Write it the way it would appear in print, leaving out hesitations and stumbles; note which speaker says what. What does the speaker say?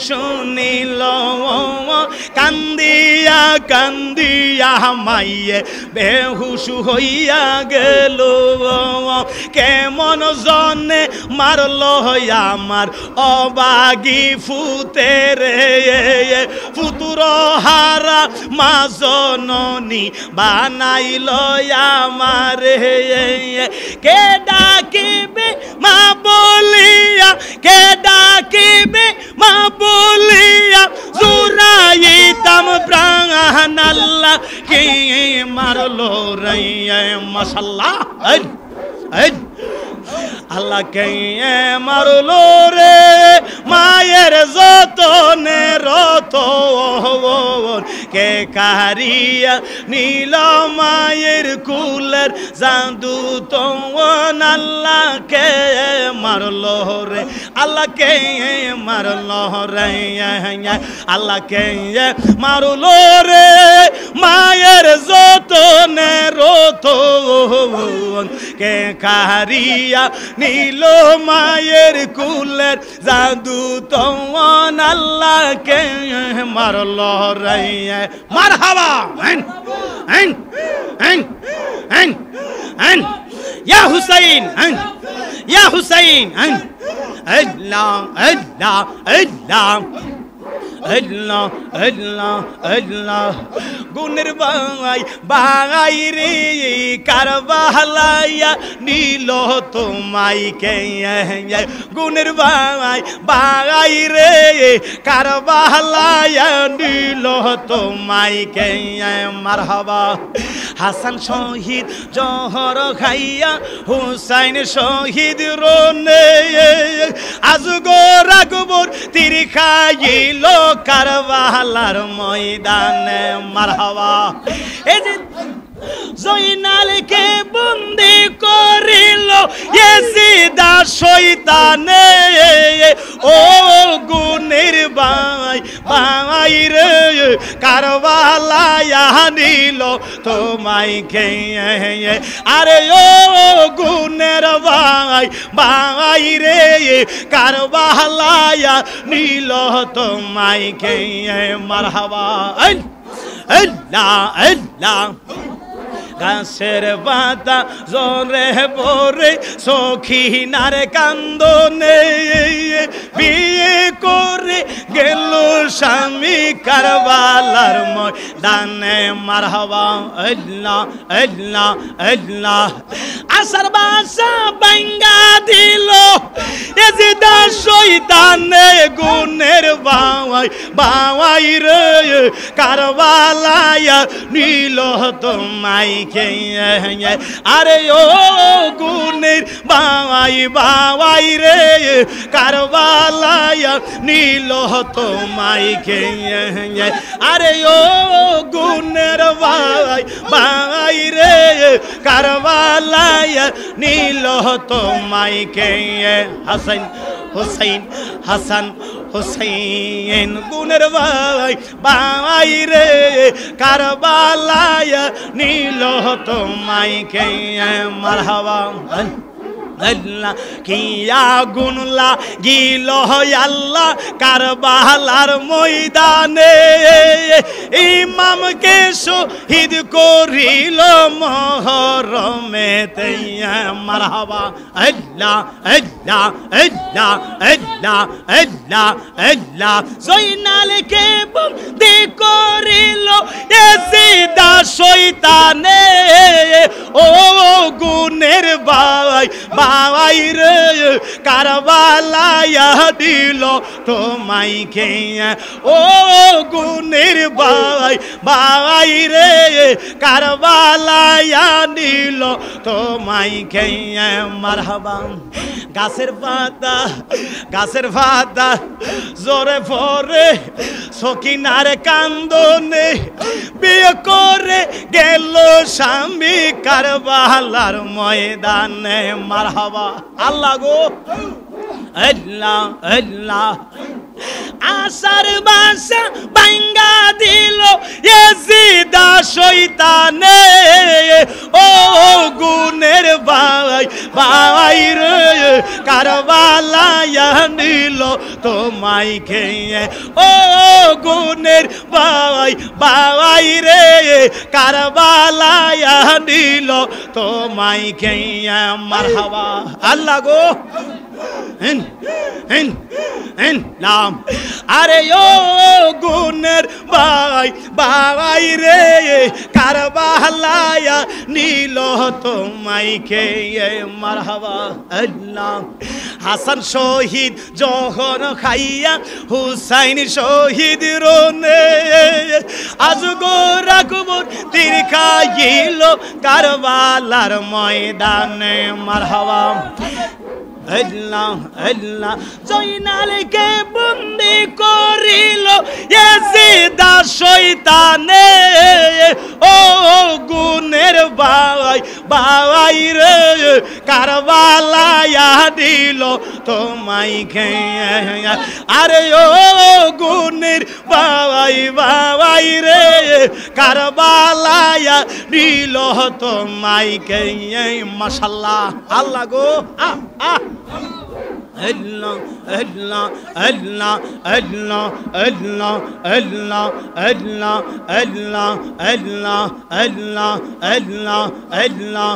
Speaker 1: শুনিল কান্দিয়া কান্দিয়া মাইয়ে বেহুশ হইয়া গেল কেমন জনে মারল আমার অবাগি ফুতে রে ফুতুর হারা মা জননী বানাইল আমারে কে ডাকিবে মা বলিয়া কে ডাকিবে মা বলিয়া জুরাইতাম প্রাণ আল্লাহ কে মারলো রে মাশাআল্লাহ আল্লাহ কে মারলো রে মায়ের যতনে রতন কে কারিয়া নীল মায়ের কুলের জাদু তন আল্লাহ কে মারলো রে আল্লাহ কে মারলো রে আল্লাহ কে মারলো রে মায়ের যতনে রতন কে কারিয়া নীল মায়ের কুলের জাদু তন আল্লাহ কে মারল রে মারহাবা ইয়া হুসাইন ইয়া হুসাইন আল্লাহ আল্লাহ আল্লাহ আল্লাহ আল্লাহ আল্লাহ গুনের ভাই ভাই রে কারবালায়া নীল তোমায় কে গুনের ভাই ভাই রে কারবালায়া নীল তোমায় কে মারহাবা হাসান শহীদ জহর খাইয়া হুসাইন শহীদ রনে আজগর আকবর তীর খাইল কারবালার ময়দানে মারহাবা এই যে জয়নালকে বন্দি করিল ইয়াজিদ শয়তানে ও গুনের ভাই ভাই রে কারবালায়া নিল তোমায় কে আরে ও গুনের ভাই ভাই রে কারবালায়া নিল তোমায় কে মারহাবা আল্লাহ আল্লাহ গাছের পাতা জোরে পরে সখিনার কান্দনে বিয়ে করে গেল স্বামী কারবালার ময়দানে মারহাবা আল্লাহ আল্লাহ আল্লাহ আসার বাসা ভাঙ্গা দিল ইয়াজিদ শয়তানে গুনের ভাই ভাই রে কারবালায়া নীল তোমায় কে আরে ও গুনের ভাই ভাই রে কারবালায়া নীল তোমায় কে আরে ও গুনের ভাই ভাই রে কারবালায়া নীল তোমায় কে হাসান হুসাইন হাসান হুসাইন গুনের ভাই ভাই রে কারবালায়া নীল তোমায় কে মারহাবা আল্লাহ কি আগুন লাগিল আল্লাহ কারবালার ময়দানে ইমামকে শহীদ করিল মুহরমেতে মারহাবা আল্লাহ আল্লাহ আল্লাহ আল্লাহ আল্লাহ আল্লাহ জয়নালকে বন্দি করিল ইয়াজিদ শয়তানে ও গুনের ভাই ভাই রে কারবালায়া দিল তোমায় কে ও গুনের ভাই ভাই রে কারবালায়া দিল তোমায় কে মারহাবা গাছের পাতা জোরে পরে সখিনার কান্দনে বিয়ে করে গেল স্বামী কারবালার ময়দানে মারহাবা আল্লাহ গো আল্লাহ আল্লাহ আসার বাসা ভাঙ্গা দিল ইয়াজিদ শয়তানে ও গুণের ভাই ভাই রে কারবালায়া নিল তোমায় খেয়ে ও গুণের ভাই ভাই রে কারবালায়া নিল তোমায় খেয়ে মারহাবা আল্লাহ গো নাম আরে ও গুণের ভাই ভাই রে কারবালায়া নীল তোমায় খেয়ে মারহাবা আল্লাহ হাসান শহীদ যখন খাইয়া হুসাইন শহীদ রোনে আজ গোরা কুবর তীর খাইল কারবালার ময়দানে মারহাবা আল্লাহ আল্লাহ জয়নালকে বন্দি করিল ইয়াজিদা শয়তানে ও গুণের ভাই ভাই রে কারবালায়া দিল তোমায় খেয়ে আরে ও গুণের ভাই ভাই রে কারবালায়া দিল তোমায় খেয়ে মাশাআল্লাহ আল্লাহ গো Allah Allah Allah Allah Allah Allah Allah Allah Allah Allah Allah Allah